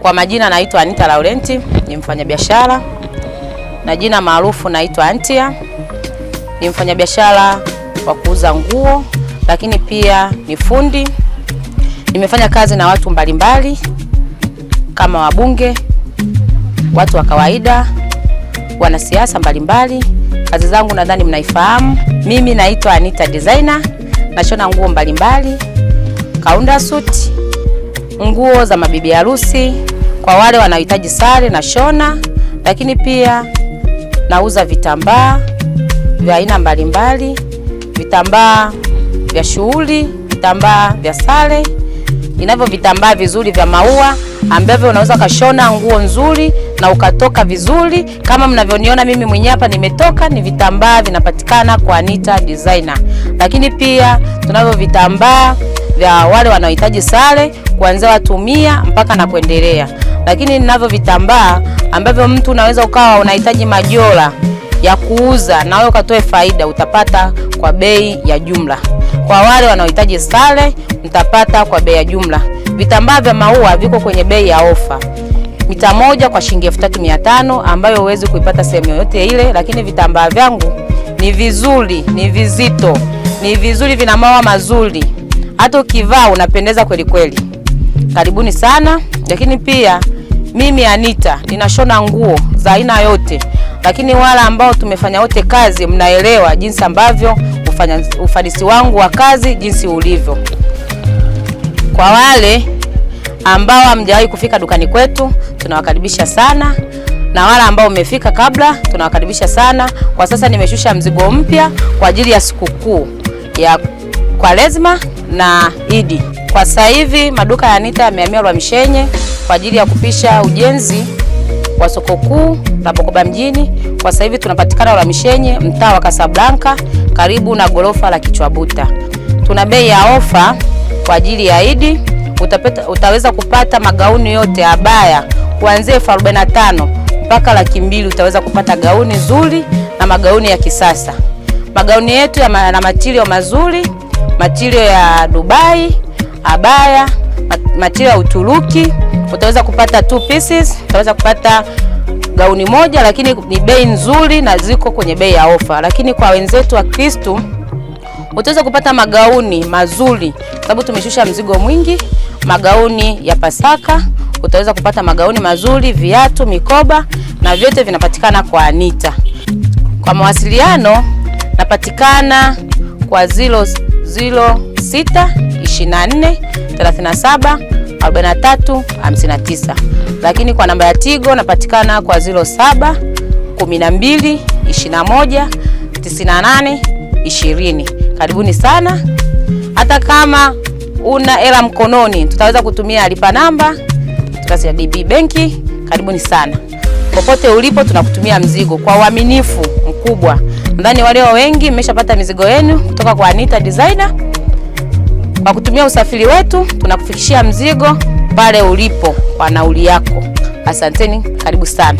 Kwa majina naitwa Anita Laurenti, ni mfanyabiashara na jina maarufu naitwa Antia. Ni mfanyabiashara wa kuuza nguo, lakini pia ni fundi. Nimefanya kazi na watu mbalimbali kama wabunge, watu wa kawaida, wanasiasa mbalimbali. Kazi zangu nadhani mnaifahamu. Mimi naitwa Anita Designer, nashona nguo mbalimbali, kaunda suit, nguo za mabibi harusi, kwa wale wanaohitaji sare na shona, lakini pia nauza vitambaa vya aina mbalimbali, vitambaa vya shughuli, vitambaa vya sare, inavyo vitambaa vizuri vya maua ambavyo unaweza kashona nguo nzuri na ukatoka vizuri. Kama mnavyoniona mimi mwenyewe hapa nimetoka, ni vitambaa vinapatikana kwa Anita Designer. Lakini pia tunavyo vitambaa vya wale wanaohitaji sare kuanzia watu 100 mpaka na kuendelea. Lakini ninavyo vitambaa ambavyo mtu unaweza ukawa unahitaji majola ya kuuza na wewe ukatoe faida, utapata kwa bei ya jumla. Kwa wale wanaohitaji sare mtapata kwa bei ya jumla. Vitambaa vya maua viko kwenye bei ya ofa. Mita moja kwa shilingi 3500 ambayo huwezi kuipata sehemu yoyote ile, lakini vitambaa vyangu ni vizuri, ni vizito, ni vizuri, vina maua mazuri. Hata ukivaa unapendeza kweli kweli. Karibuni sana. Lakini pia mimi Anita ninashona nguo za aina yote. Lakini wale ambao tumefanya wote kazi mnaelewa jinsi ambavyo ufanisi wangu wa kazi jinsi ulivyo. Kwa wale ambao hamjawahi kufika dukani kwetu, tunawakaribisha sana. Na wale ambao umefika kabla, tunawakaribisha sana. Kwa sasa nimeshusha mzigo mpya kwa ajili ya sikukuu ya Kwaresma na Idi. Kwa sasa hivi maduka ya Anita yamehamia Rwamishenye kwa ajili ya kupisha ujenzi wa soko kuu la Bukoba mjini. Kwa sasa hivi tunapatikana Rwamishenye, mtaa wa Casablanca, karibu na gorofa la Kichwabuta. Tuna bei ya ofa kwa ajili ya Idi. Utaweza kupata magauni yote abaya kuanzia 45 mpaka 200,000. Utaweza kupata gauni nzuri na magauni ya kisasa. Magauni yetu yana material mazuri, material ya Dubai, abaya, material ya Uturuki. Utaweza kupata 2 pieces, utaweza kupata gauni moja, lakini ni bei nzuri na ziko kwenye bei ya ofa. Lakini kwa wenzetu wa Kristo utaweza kupata magauni mazuri sababu tumeshusha mzigo mwingi. Magauni ya Pasaka, utaweza kupata magauni mazuri, viatu, mikoba, na vyote vinapatikana kwa Anita. Kwa mawasiliano napatikana kwa 0624374359. Lakini kwa namba ya Tigo napatikana kwa 0712219820. Karibuni sana. Hata kama una hela mkononi, tutaweza kutumia lipa namba tukasi DB benki. Karibuni sana. Popote ulipo tunakutumia mzigo kwa uaminifu mkubwa. Nadhani wale wengi mmeshapata mizigo yenu kutoka kwa Anita Designer. Kwa kutumia usafiri wetu tunakufikishia mzigo pale ulipo kwa nauli yako. Asanteni, karibu sana.